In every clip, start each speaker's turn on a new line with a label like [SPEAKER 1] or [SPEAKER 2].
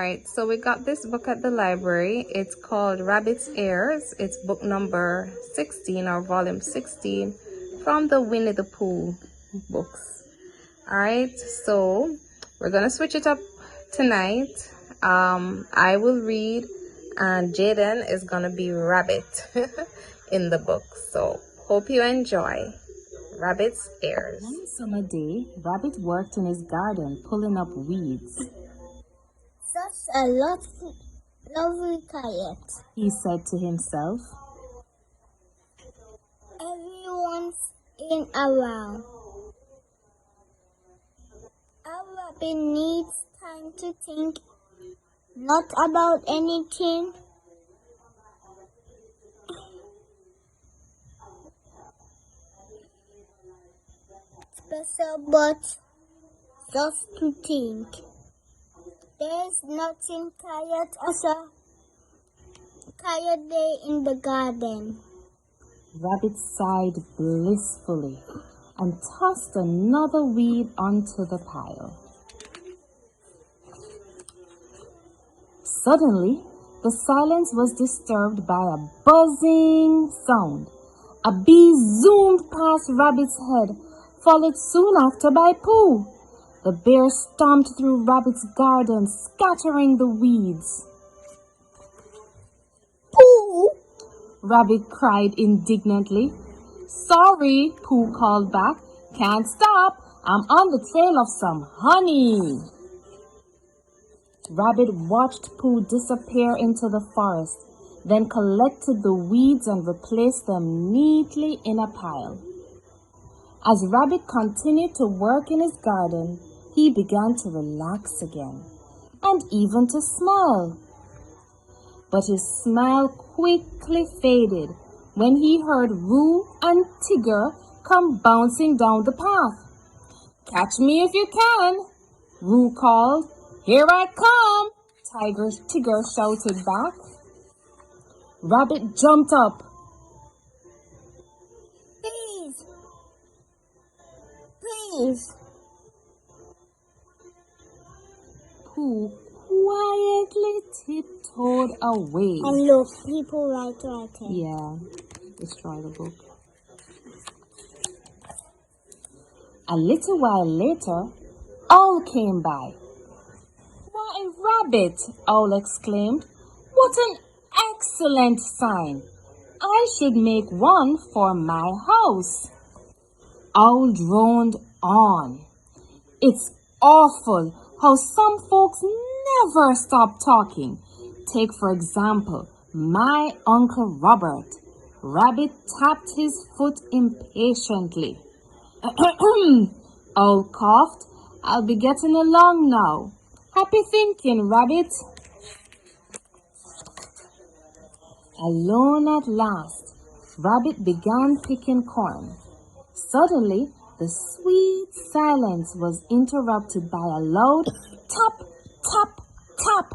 [SPEAKER 1] right, so we got this book at the library. It's called Rabbit's Ears. It's book number 16 or volume 16 from the Winnie the Pooh books. All right, so we're gonna switch it up tonight. I will read and Jayden is gonna be Rabbit in the book. So hope you enjoy Rabbit's Ears.
[SPEAKER 2] One summer day, Rabbit worked in his garden pulling up weeds.
[SPEAKER 3] Such a lovely quiet.
[SPEAKER 2] He said to himself.
[SPEAKER 3] Everyone's in around. A rabbit needs time to think, not about anything. Special, but just to think. There's nothing quiet as a quiet day in the garden.
[SPEAKER 2] Rabbit sighed blissfully and tossed another weed onto the pile. Suddenly, the silence was disturbed by a buzzing sound. A bee zoomed past Rabbit's head, followed soon after by Pooh. The bear stomped through Rabbit's garden, scattering the weeds.
[SPEAKER 3] Pooh!
[SPEAKER 2] Rabbit cried indignantly. Sorry, Pooh called back. Can't stop. I'm on the trail of some honey. Rabbit watched Pooh disappear into the forest, then collected the weeds and replaced them neatly in a pile. As Rabbit continued to work in his garden, he began to relax again, and even to smile. But his smile quickly faded when he heard Roo and Tigger come bouncing down the path. Catch me if you can, Roo called. Here I come, Tigger shouted back. Rabbit jumped up.
[SPEAKER 3] Please.
[SPEAKER 2] Pooh quietly tiptoed away.
[SPEAKER 3] And look, people right here.
[SPEAKER 2] Yeah, destroy the book. A little while later, Owl came by. Why, Rabbit, Owl exclaimed. What an excellent sign. I should make one for my house. Owl droned on. It's awful how some folks never stop talking. Take, for example, my Uncle Robert. Rabbit tapped his foot impatiently. Owl coughed. I'll be getting along now. Happy thinking, Rabbit. Alone at last, Rabbit began picking corn. Suddenly, the sweet silence was interrupted by a loud tap, tap, tap.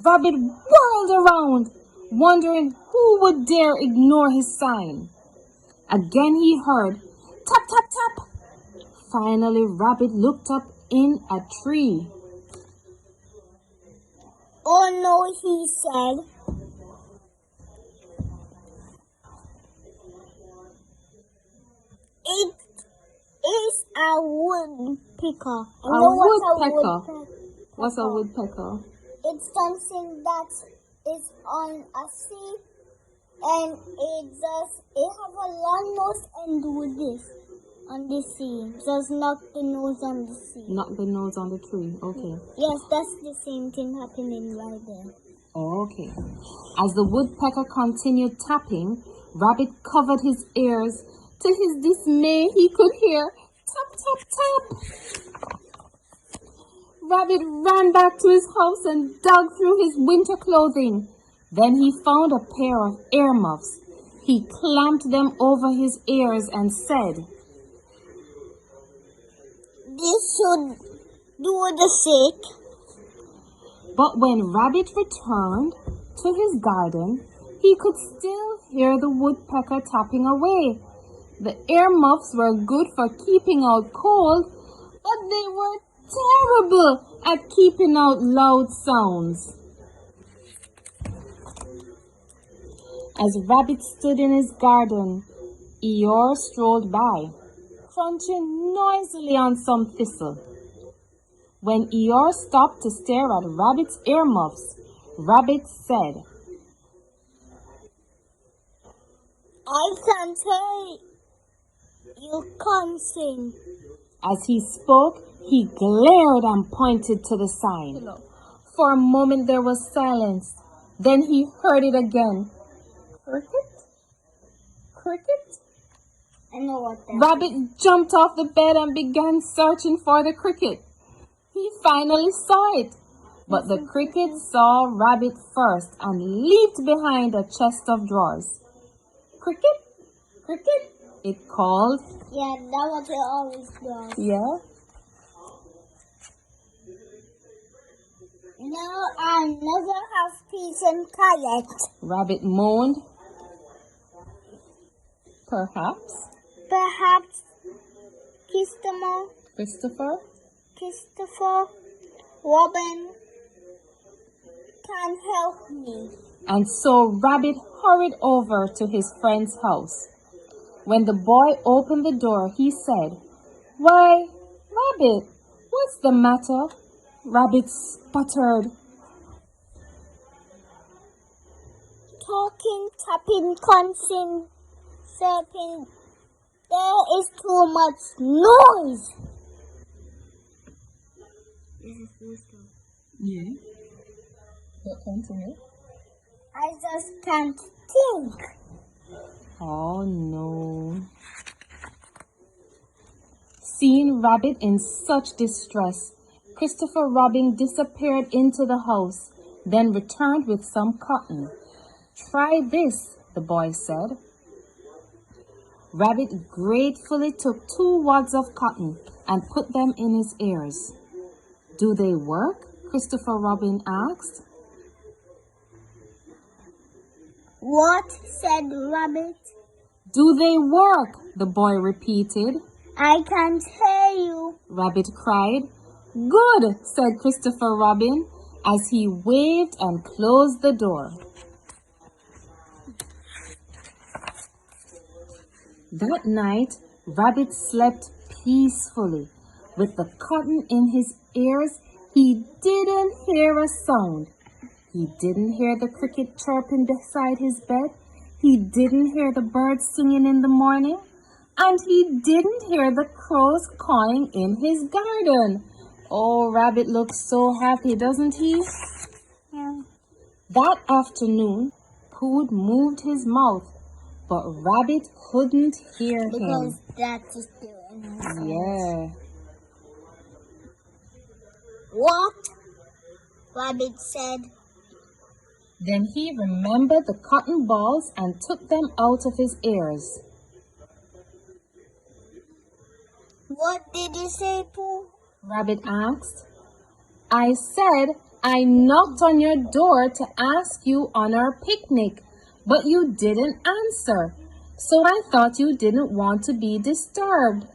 [SPEAKER 2] Rabbit whirled around, wondering who would dare ignore his sign. Again he heard tap, tap, tap. Finally, Rabbit looked up in a tree.
[SPEAKER 3] Oh no, he said. It is a woodpecker.
[SPEAKER 2] What's a woodpecker?
[SPEAKER 3] It's something that is on a sea, and it have a long nose and do this on the sea. Just knock the nose on the sea.
[SPEAKER 2] Knock the nose on the tree. Okay.
[SPEAKER 3] Yes, that's the same thing happening right there.
[SPEAKER 2] Okay. As the woodpecker continued tapping, Rabbit covered his ears. To his dismay, he could hear tap, tap, tap. Rabbit ran back to his house and dug through his winter clothing. Then he found a pair of earmuffs. He clamped them over his ears and said,
[SPEAKER 3] This should do the trick.
[SPEAKER 2] But when Rabbit returned to his garden, he could still hear the woodpecker tapping away. The earmuffs were good for keeping out cold, but they were terrible at keeping out loud sounds. As Rabbit stood in his garden, Eeyore strolled by, crunching noisily on some thistle. When Eeyore stopped to stare at Rabbit's earmuffs, Rabbit said,
[SPEAKER 3] I can't hear you can't sing.
[SPEAKER 2] As he spoke, he glared and pointed to the sign. For a moment there was silence. Then he heard it again. Cricket? Cricket?
[SPEAKER 3] I know what that
[SPEAKER 2] Rabbit jumped off the bed and began searching for the cricket. He finally saw it. But the cricket saw Rabbit first and leaped behind a chest of drawers. Cricket? Cricket? It called.
[SPEAKER 3] Yeah, that what it always does.
[SPEAKER 2] Yeah?
[SPEAKER 3] No, I never have peace and quiet.
[SPEAKER 2] Rabbit moaned. Perhaps.
[SPEAKER 3] Perhaps Christopher, Robin can help me.
[SPEAKER 2] And so Rabbit hurried over to his friend's house. When the boy opened the door, he said, Why, Rabbit, what's the matter? Rabbit sputtered.
[SPEAKER 3] Talking, tapping, consing, serping. There is too much noise.
[SPEAKER 2] Yeah. What continue?
[SPEAKER 3] I just can't think.
[SPEAKER 2] Oh no. Seeing Rabbit in such distress, Christopher Robin disappeared into the house, then returned with some cotton. Try this, the boy said. Rabbit gratefully took 2 wads of cotton and put them in his ears. Do they work? Christopher Robin asked.
[SPEAKER 3] What? Said Rabbit.
[SPEAKER 2] Do they work? The boy repeated.
[SPEAKER 3] I can't hear you.
[SPEAKER 2] Rabbit cried. Good, said Christopher Robin as he waved and closed the door. That night, Rabbit slept peacefully. With the cotton in his ears, he didn't hear a sound. He didn't hear the cricket chirping beside his bed. He didn't hear the birds singing in the morning. And he didn't hear the crows cawing in his garden. Oh, Rabbit looks so happy, doesn't he?
[SPEAKER 3] Yeah.
[SPEAKER 2] That afternoon, Pooh moved his mouth, but Rabbit couldn't hear him.
[SPEAKER 3] Because that is still in his head.
[SPEAKER 2] Yeah.
[SPEAKER 3] What? Rabbit said.
[SPEAKER 2] Then he remembered the cotton balls and took them out of his ears.
[SPEAKER 3] What did you say, Pooh?
[SPEAKER 2] Rabbit asked. I said I knocked on your door to ask you on our picnic, but you didn't answer. So I thought you didn't want to be disturbed.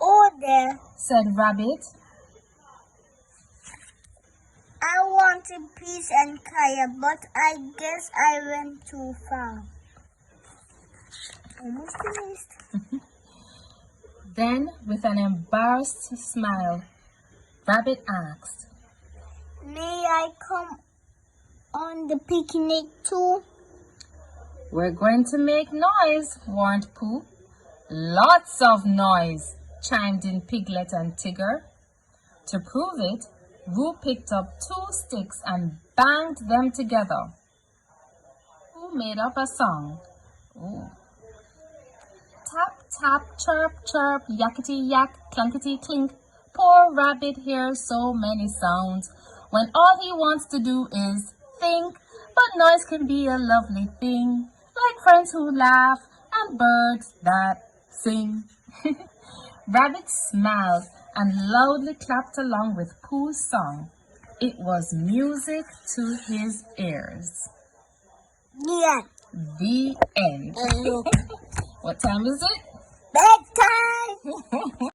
[SPEAKER 3] Oh, there,
[SPEAKER 2] said Rabbit.
[SPEAKER 3] I wanted peace and quiet, but I guess I went too far. Almost finished.
[SPEAKER 2] Then, with an embarrassed smile, Rabbit asked,
[SPEAKER 3] May I come on the picnic too?
[SPEAKER 2] We're going to make noise, warned Pooh. Lots of noise, chimed in Piglet and Tigger. To prove it, Roo picked up 2 sticks and banged them together. Pooh made up a song. Ooh. Tap, tap, chirp, chirp, yakety yak, clankety clink. Poor Rabbit hears so many sounds when all he wants to do is think. But noise can be a lovely thing, like friends who laugh and birds that sing. Rabbit smiled and loudly clapped along with Pooh's song. It was music to his ears.
[SPEAKER 3] Yeah.
[SPEAKER 2] The end. What time is it?
[SPEAKER 3] Bedtime!